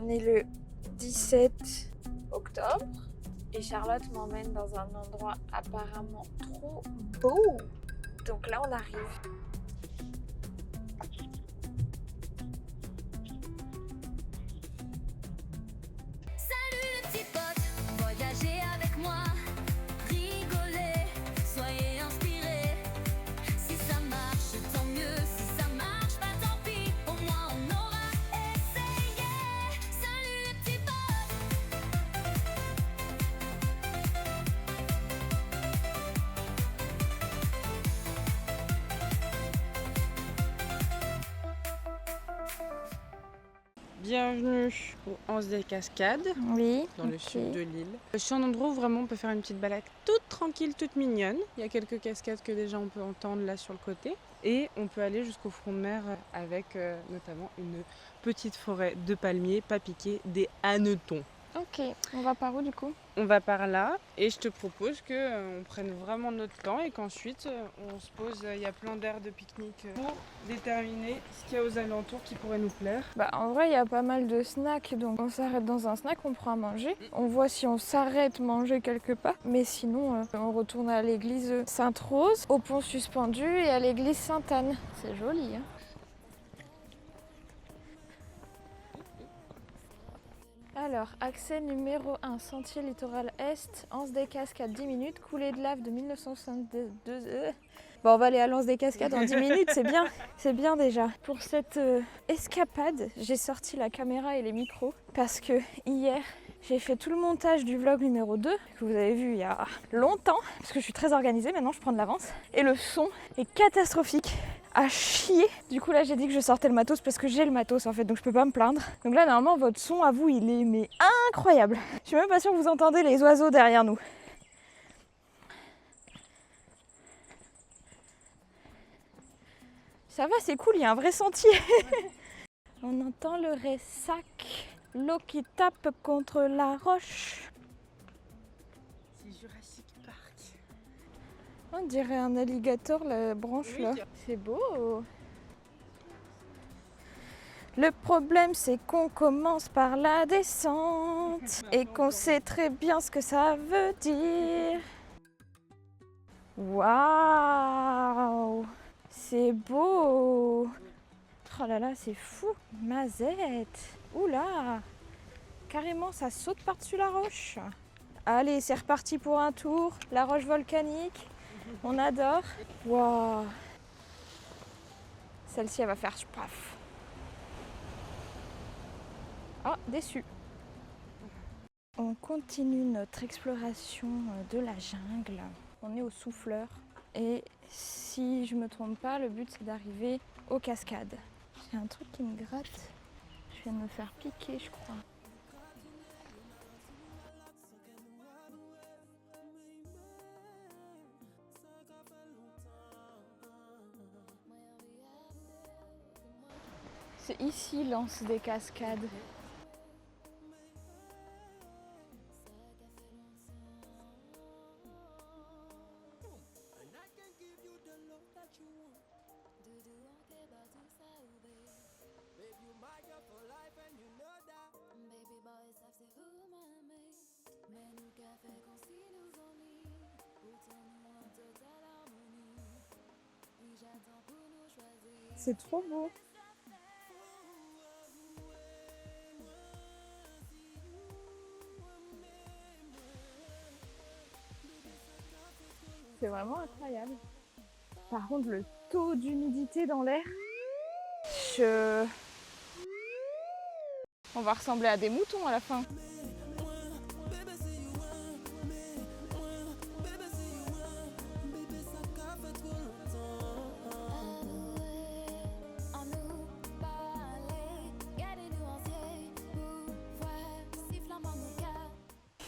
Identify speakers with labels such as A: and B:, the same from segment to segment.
A: On est le 17 octobre et Charlotte m'emmène dans un endroit apparemment trop beau. Donc là, on arrive.
B: Salut les petits potes, voyagez avec moi, rigolez, soyez inspirés. Si ça marche, tant mieux, si ça marche pas, tant pis, au moins on aura essayé. Salut les petits potes.
C: Bienvenue au Anse des Cascades,
A: Oui.
C: dans le sud de l'île. C'est un endroit où vraiment on peut faire une petite balade toute tranquille, toute mignonne. Il y a quelques cascades que déjà on peut entendre là sur le côté. Et on peut aller jusqu'au front de mer avec notamment une petite forêt de palmiers, pas piqués, des hannetons.
A: Ok, on va par où du coup?
C: On va par là et je te propose qu'on prenne vraiment notre temps et qu'ensuite on se pose, il y a plein d'aires de pique-nique pour déterminer ce qu'il y a aux alentours qui pourrait nous plaire.
A: Bah en vrai il y a pas mal de snacks, donc on s'arrête dans un snack, on prend à manger. On voit si on s'arrête manger quelque part. Mais sinon on retourne à l'église Sainte-Rose, au pont suspendu et à l'église Sainte-Anne. C'est joli hein. Alors, accès numéro 1, sentier littoral est, Anse des Cascades 10 minutes, coulée de lave de 1962. Bon, on va aller à l'Anse des Cascades en 10 minutes, c'est bien déjà. Pour cette escapade, j'ai sorti la caméra et les micros parce que hier, j'ai fait tout le montage du vlog numéro 2 que vous avez vu il y a longtemps parce que je suis très organisée, maintenant je prends de l'avance. Et le son est catastrophique. À chier. Du coup là j'ai dit que je sortais le matos parce que j'ai le matos en fait, donc je peux pas me plaindre. Donc là normalement votre son à vous il est mais incroyable. Je suis même pas sûre que vous entendez les oiseaux derrière nous. Ça va, c'est cool, il y a un vrai sentier. On entend le ressac, l'eau qui tape contre la roche.
C: C'est Jurassic Park.
A: On dirait un alligator la branche là. C'est beau. Le problème c'est qu'on commence par la descente et qu'on sait très bien ce que ça veut dire. Waouh, c'est beau. Oh là là, c'est fou. Mazette. Oula, carrément ça saute par-dessus la roche. Allez, c'est reparti pour un tour. La roche volcanique, on adore. Waouh. Celle-ci elle va faire paf. Ah, déçu. On continue notre exploration de la jungle. On est au souffleur. Et si je me trompe pas, le but c'est d'arriver aux cascades. J'ai un truc qui me gratte. Je viens de me faire piquer, je crois. C'est ici l'Anse des Cascades. C'est trop beau. C'est vraiment incroyable. Par contre, le taux d'humidité dans l'air, on va ressembler à des moutons à la fin.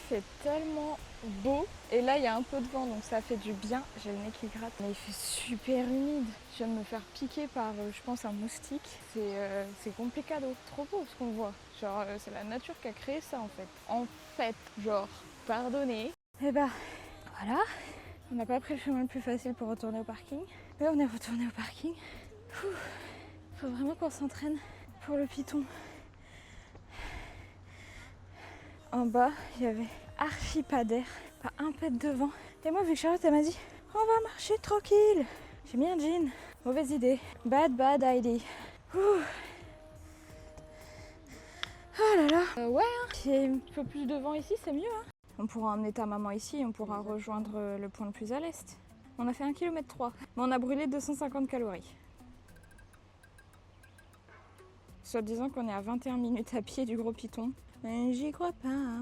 A: C'est tellement beau et là il y a un peu de vent donc ça fait du bien. J'ai le nez qui gratte mais il fait super humide. Je viens de me faire piquer par je pense un moustique. C'est complicado, trop beau ce qu'on voit. Genre c'est la nature qui a créé ça en fait. Genre pardonnez. Et bah voilà, on n'a pas pris le chemin le plus facile pour retourner au parking. Mais on est retourné au parking. Faut vraiment qu'on s'entraîne pour le piton. En bas, il y avait archi pas d'air, pas un pet de vent. Et moi, vu que Charlotte, elle m'a dit on va marcher tranquille. J'ai mis un jean. Mauvaise idée. Bad idea. Ouh. Oh là là. Ouais, hein. S'il y a un peu plus de vent ici, c'est mieux. Hein. On pourra emmener ta maman ici et on pourra rejoindre le point le plus à l'est. On a fait 1,3 km. Mais on a brûlé 250 calories. Soit disant qu'on est à 21 minutes à pied du Gros Piton. Mais j'y crois pas.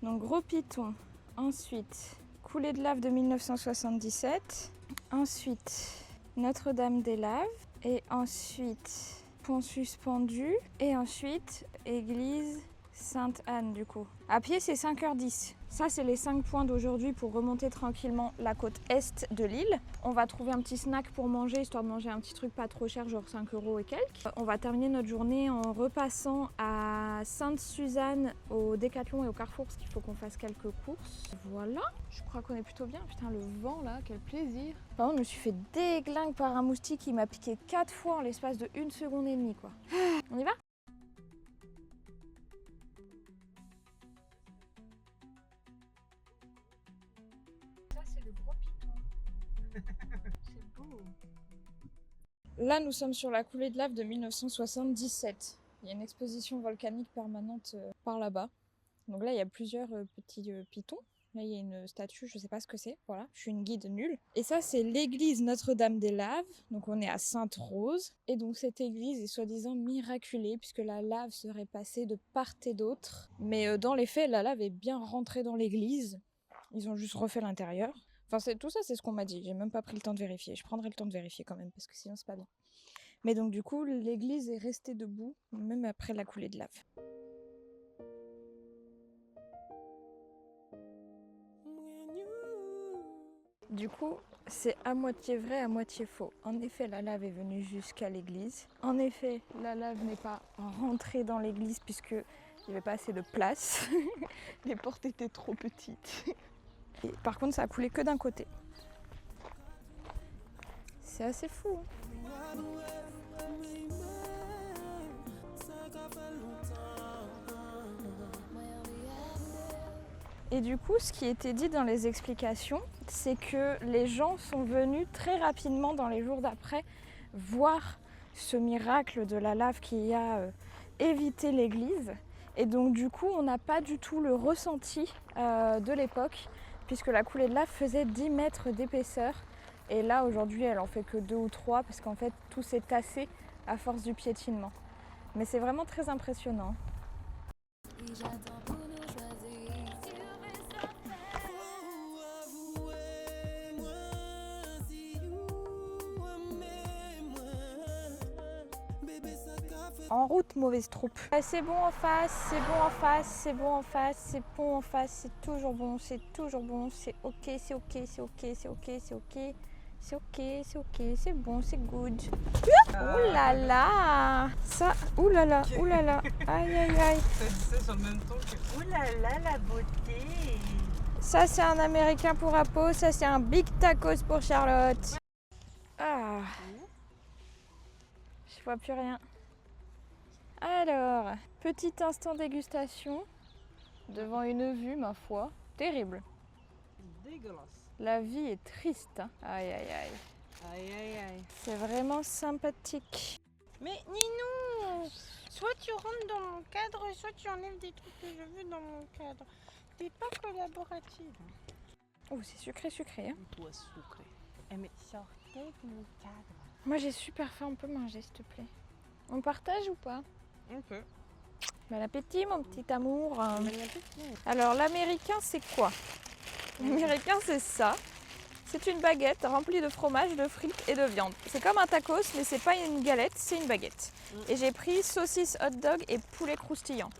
A: Donc Gros Piton. Ensuite, coulée de lave de 1977. Ensuite, Notre-Dame-des-Laves. Et ensuite, pont suspendu. Et ensuite, église Sainte-Anne du coup. À pied, c'est 5h10. Ça, c'est les 5 points d'aujourd'hui pour remonter tranquillement la côte est de l'île. On va trouver un petit snack pour manger, histoire de manger un petit truc pas trop cher, genre 5 € et quelques. On va terminer notre journée en repassant à Sainte-Suzanne au Décathlon et au Carrefour parce qu'il faut qu'on fasse quelques courses. Voilà, je crois qu'on est plutôt bien. Putain, le vent là, quel plaisir. Par contre, je me suis fait déglingue par un moustique qui m'a piqué 4 fois en l'espace de 1 seconde et demie quoi. On y va ? C'est beau. Là, nous sommes sur la coulée de lave de 1977. Il y a une exposition volcanique permanente par là-bas. Donc là, il y a plusieurs petits pitons. Là, il y a une statue, je sais pas ce que c'est. Voilà, je suis une guide nulle. Et ça, c'est l'église Notre-Dame-des-Laves. Donc on est à Sainte-Rose. Et donc cette église est soi-disant miraculée puisque la lave serait passée de part et d'autre. Mais dans les faits, la lave est bien rentrée dans l'église. Ils ont juste refait l'intérieur. Enfin, tout ça, c'est ce qu'on m'a dit. J'ai même pas pris le temps de vérifier. Je prendrai le temps de vérifier quand même, parce que sinon, c'est pas bien. Mais donc, du coup, l'église est restée debout, même après la coulée de lave. Du coup, c'est à moitié vrai, à moitié faux. En effet, la lave est venue jusqu'à l'église. En effet, la lave n'est pas rentrée dans l'église, puisque il n'y avait pas assez de place. Les portes étaient trop petites. Et par contre, ça a coulé que d'un côté. C'est assez fou. Hein. Et du coup, ce qui était dit dans les explications, c'est que les gens sont venus très rapidement dans les jours d'après voir ce miracle de la lave qui a évité l'église. Et donc du coup, on n'a pas du tout le ressenti de l'époque, puisque la coulée de lave faisait 10 mètres d'épaisseur. Et là, aujourd'hui, elle en fait que 2 ou 3, parce qu'en fait, tout s'est tassé à force du piétinement. Mais c'est vraiment très impressionnant. En route, mauvaise troupe. C'est bon en face, c'est bon en face, c'est bon en face, c'est bon en face, c'est toujours bon, c'est ok, c'est ok, c'est ok, c'est ok, c'est ok, c'est ok, c'est ok, c'est bon, c'est good. Ouh là là. Ça, ouh là là, ouh là là, aïe aïe aïe.
C: C'est sur le même ton que ouh là là, la beauté.
A: Ça c'est un américain pour Apo, ça c'est un big tacos pour Charlotte. Ah. Je vois plus rien. Alors, petit instant dégustation devant une vue, ma foi, terrible.
C: Dégueulasse.
A: La vie est triste. Hein. Aïe aïe aïe.
C: Aïe aïe aïe.
A: C'est vraiment sympathique.
C: Mais Ninou, soit tu rentres dans mon cadre, soit tu enlèves des trucs que je veux dans mon cadre. T'es pas collaborative.
A: Oh, c'est sucré sucré. Hein.
C: Toi sucré. Eh mais sortez de mon cadre.
A: Moi j'ai super faim, on peut manger s'il te plaît. On partage ou pas?
C: On peut.
A: Bon appétit mon petit amour. Alors l'américain c'est quoi? L'américain c'est ça. C'est une baguette remplie de fromage, de frites et de viande. C'est comme un tacos mais c'est pas une galette, c'est une baguette. Et j'ai pris saucisse hot dog et poulet croustillant.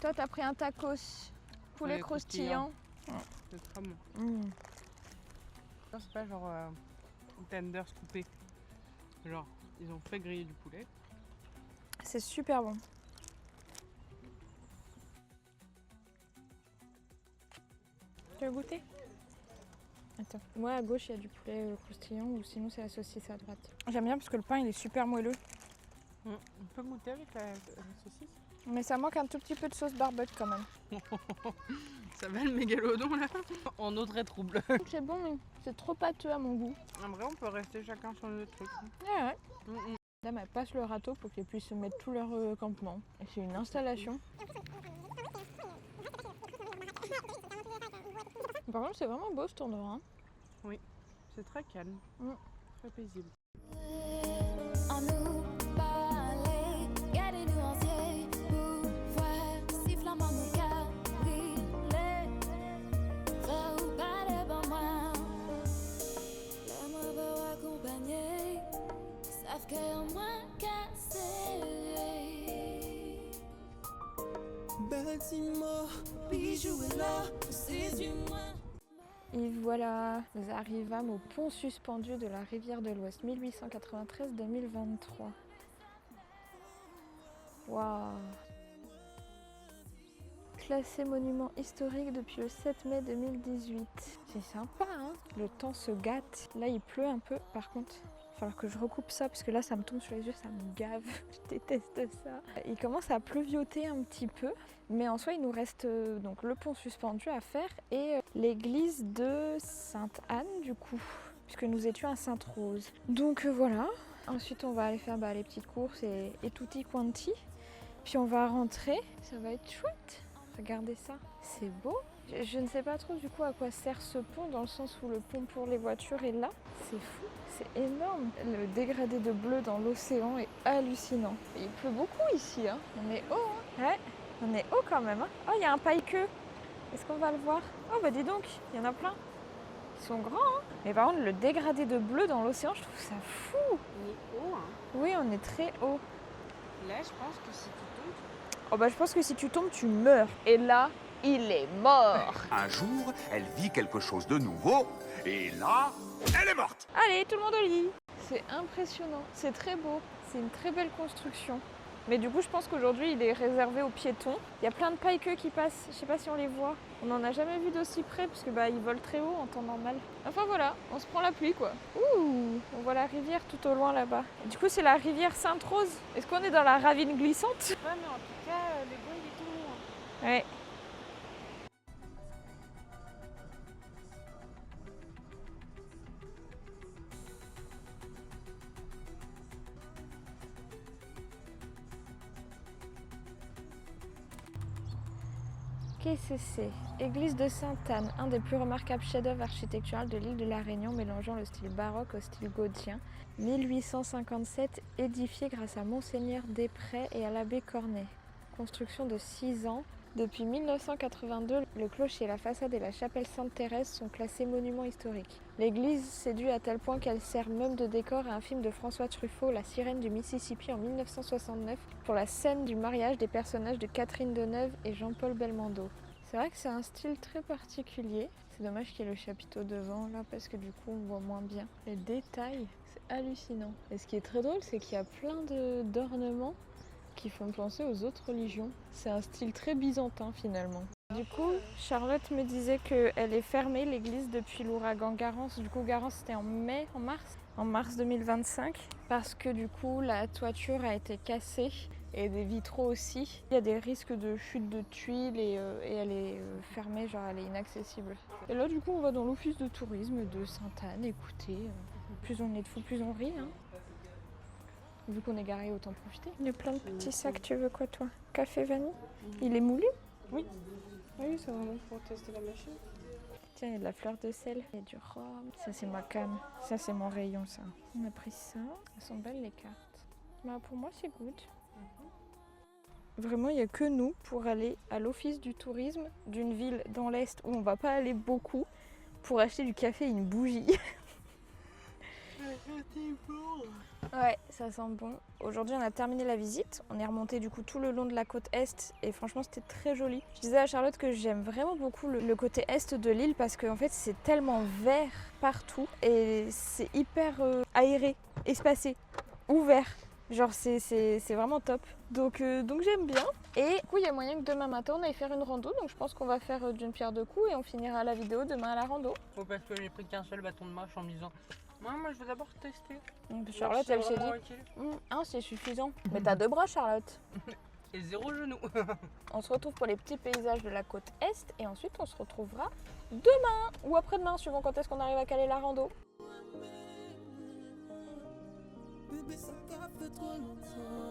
A: Toi t'as pris un tacos, poulet croustillant.
C: C'est très bon. C'est pas genre tenders coupés. Genre ils ont fait griller du poulet.
A: C'est super bon. Tu veux goûter? Attends. Moi à gauche il y a du poulet croustillant ou sinon c'est la saucisse à droite. J'aime bien parce que le pain il est super moelleux.
C: On peut goûter avec la saucisse?
A: Mais ça manque un tout petit peu de sauce barbecue quand même.
C: Ça va le mégalodon là? En eau très trouble.
A: C'est bon, mais c'est trop pâteux à mon goût.
C: En vrai, on peut rester chacun sur le truc.
A: Ouais.
C: Mm.
A: Dame, elle passe le râteau pour qu'ils puissent mettre tout leur campement. Et c'est une installation. Par contre, c'est vraiment beau cet endroit. Hein.
C: C'est très calme, très paisible.
B: En nous parler, garder nuancier, pouvoir sifflement nos cœurs, briller, ou pas devant moi. Les mots veulent accompagner, savent que moins cassé. Bâtiment, bijoux et là, c'est du moins.
A: Et voilà, nous arrivâmes au pont suspendu de la rivière de l'Ouest, 1893-2023. Waouh! Classé monument historique depuis le 7 mai 2018. C'est sympa, hein? Le temps se gâte. Là, il pleut un peu, par contre. Il va falloir que je recoupe ça, parce que là, ça me tombe sur les yeux, ça me gave. Je déteste ça. Il commence à pleuvioter un petit peu. Mais en soi, il nous reste donc le pont suspendu à faire et l'église de Sainte-Anne, du coup, puisque nous étions à Sainte-Rose. Donc voilà. Ensuite, on va aller faire les petites courses et tutti quanti. Puis on va rentrer. Ça va être chouette. Regardez ça. C'est beau. Je ne sais pas trop du coup à quoi sert ce pont, dans le sens où le pont pour les voitures est là. C'est fou. C'est énorme. Le dégradé de bleu dans l'océan est hallucinant. Et il pleut beaucoup ici. Hein. On est haut. Hein. Ouais. On est haut quand même. Hein. Oh, il y a un paille-queue. Est-ce qu'on va le voir? Oh, bah dis donc, il y en a plein. Ils sont grands. Hein. Mais par contre, le dégradé de bleu dans l'océan, je trouve ça fou.
C: On est haut, hein?
A: Oui, on est très haut.
C: Là, je pense que si tu tombes...
A: Oh, bah je pense que si tu tombes, tu meurs. Et là, il est mort.
D: Un jour, elle vit quelque chose de nouveau, et là, elle est morte.
A: Allez, tout le monde au lit. C'est impressionnant. C'est très beau. C'est une très belle construction. Mais du coup, je pense qu'aujourd'hui, il est réservé aux piétons. Il y a plein de paille-queues qui passent. Je sais pas si on les voit. On n'en a jamais vu d'aussi près parce que ils volent très haut en temps normal. Enfin voilà, on se prend la pluie quoi. Ouh, on voit la rivière tout au loin là-bas. Du coup, c'est la rivière Sainte-Rose. Est-ce qu'on est dans la ravine glissante?
C: Ouais, mais en tout cas, les gonds, ils tombent loin.
A: Ouais. Qu'est-ce que c'est? Église de Sainte-Anne, un des plus remarquables chefs-d'œuvre architectural de l'île de la Réunion, mélangeant le style baroque au style gaudien. 1857, édifié grâce à Monseigneur Desprez et à l'abbé Cornet. Construction de 6 ans. Depuis 1982, le clocher, la façade et la chapelle Sainte-Thérèse sont classés monuments historiques. L'église séduit à tel point qu'elle sert même de décor à un film de François Truffaut, La sirène du Mississippi en 1969, pour la scène du mariage des personnages de Catherine Deneuve et Jean-Paul Belmondo. C'est vrai que c'est un style très particulier. C'est dommage qu'il y ait le chapiteau devant là parce que du coup on voit moins bien. Les détails, c'est hallucinant. Et ce qui est très drôle, c'est qu'il y a plein d'ornements qui font penser aux autres religions. C'est un style très byzantin finalement. Du coup, Charlotte me disait qu'elle est fermée, l'église, depuis l'ouragan Garance. Du coup, Garance, c'était en mars 2025, parce que du coup, la toiture a été cassée et des vitraux aussi. Il y a des risques de chute de tuiles et elle est fermée, genre elle est inaccessible. Et là, du coup, on va dans l'office de tourisme de Sainte-Anne. Écoutez, plus on est de fous, plus on rit. Hein. Vu qu'on est garé, autant profiter. Il y a plein de petits sacs. Tu veux quoi, toi? Café vanille? Il est moulu?
C: Oui. Oui, c'est vraiment pour tester la machine.
A: Tiens, il y a de la fleur de sel. Il y a du rhum. Ça, c'est ma canne. Ça, c'est mon rayon, ça. On a pris ça. Elles sont belles, les cartes. Bah, pour moi, c'est good. Vraiment, il n'y a que nous pour aller à l'office du tourisme d'une ville dans l'Est où on va pas aller beaucoup pour acheter du café et une bougie. Ouais, ça sent bon. Aujourd'hui, on a terminé la visite. On est remonté du coup tout le long de la côte Est et franchement, c'était très joli. Je disais à Charlotte que j'aime vraiment beaucoup le côté Est de l'île parce qu'en fait, c'est tellement vert partout et c'est hyper aéré, espacé, ouvert. Genre, c'est vraiment top. Donc j'aime bien. Et du coup, il y a moyen que demain matin, on aille faire une rando. Donc je pense qu'on va faire d'une pierre deux coups et on finira la vidéo demain à la rando.
E: Faut parce que j'ai pris qu'un seul bâton de marche en me disant moi je veux d'abord tester.
A: Donc, Charlotte, elle s'est dit, ah, c'est suffisant. Mais t'as 2 bras, Charlotte.
E: Et 0 genou.
A: On se retrouve pour les petits paysages de la côte Est et ensuite on se retrouvera demain ou après-demain, suivant quand est-ce qu'on arrive à caler la rando.
F: Bébé, ça qu'a fait trop longtemps.